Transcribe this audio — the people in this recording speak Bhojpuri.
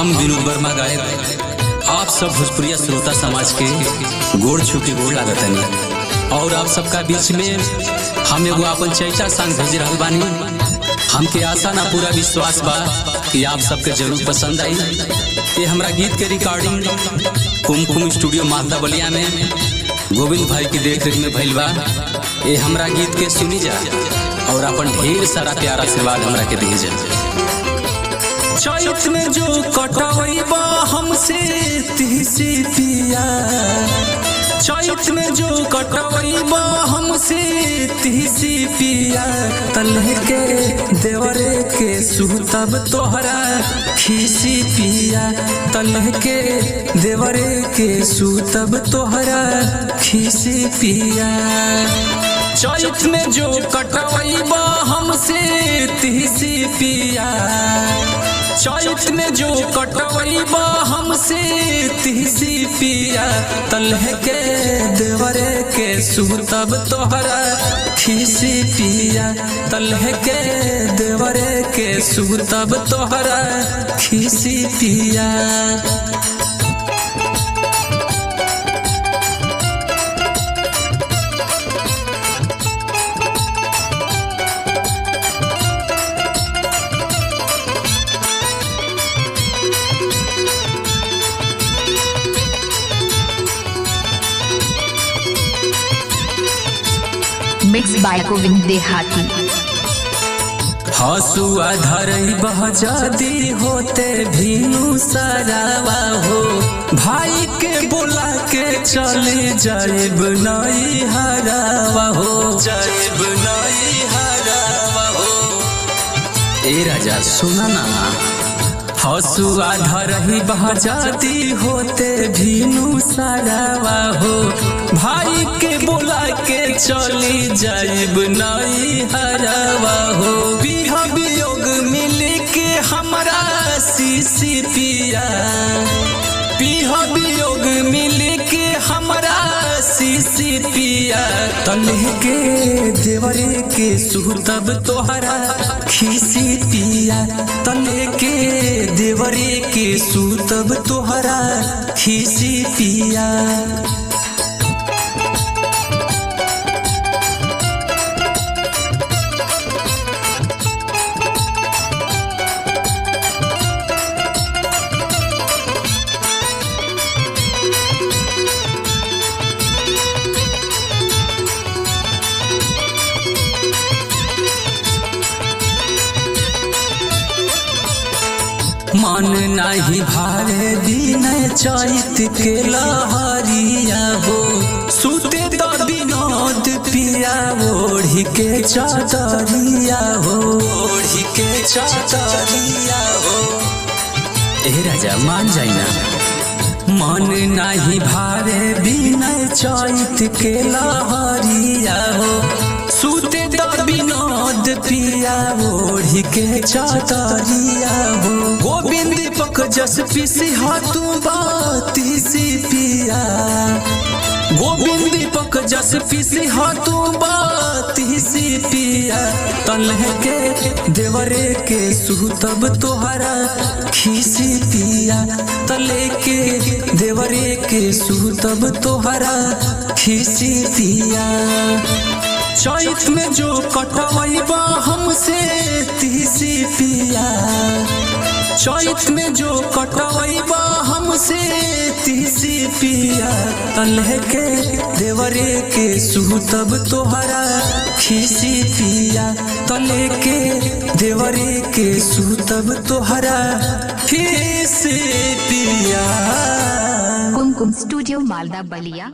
हम विनोद वर्मा गायक आप सब भोजपुरिया श्रोता समाज के गोड़ छू के गोड़ लागतनी और आप सबका बीच में हम एगो अपन चैता संग भेज रहल बानी। हमके आशा ना पूरा विश्वास बा कि आप सबके जरूर पसंद आई। ये हमरा गीत के रिकॉर्डिंग कुमकुम स्टूडियो मालदा बलिया में गोविंद भाई की देख रेख में भइल बा। ये हमरा गीत के सुनी जा और अपन ढेर सारा प्यारा आशीर्वाद हमरा के दी जा। चैत में जो कटवैबा हमसे तीसी पिया, चैत में जो कटवैबा हमसे तीसी पिया, तलह के देवरे के सुतब तोहरा खीसी पिया, तलह के देवरे के सुतब तोहरा खीसी पिया। चैत में जो कटवैबा हमसे तीसी पिया, चैत में जो कटवैबा हमसे तीसी पिया, तलह के देवरे के सुतब तोहरा खीसी पिया, तलह के देवरे के सुतब तोहरा खीसी पिया। मिक्स बाय गोविंद देहाती। हसुआ धरई बहजादी होते भीनु सरावा हो, भाई के बोला के चले जाएब नई हरावा हो, जाएब नई हरावा हो। ए राजा सुना ना, हसुआ धरही बहजादी होते भीनु सरावा हो, भाई के बोला के चली जाइब नई हरावा हो। बिहा वियोग मिल के हमरा सीसी पिया, बिहा वियोग मिल के हमरा सीसी पिया, तलह के देवरे के सुतब तोहरा खीसी पिया, तलह के देवरे के सुतब तोहरा खीसी पिया। मन नहीं भारे दिन चैत के लहरिया हो, सुते तो विनोद पिया ओढ़ी के चादरिया हो, ओढ़ी के चादरिया हो। ए राजा मान जाइना, मन नहीं भारे बिन चैत के लहरिया हो, सुते तो विनोद पिया ओढ़ी के चादरिया हो। गोविंद दीपक जस पीसी हाथू बातीसी पिया, गोविंद दीपक जस पीसी हाथू बातीसी पिया, तलह के देवरे के सुतब तोहरा खीसी पिया, तलह के देवरे के सुतब तोहरा खीसी पिया। चैत में जो कटवैबा हमसे तीसी पिया, चैत में जो कटवैबा हमसे तीसी पिया, तलह के देवरे के सुतब तोहरा खीसी पिया, तलह के देवरे के सुतब तोहरा खीसी पिया। कुमकुम स्टूडियो मालदा बलिया।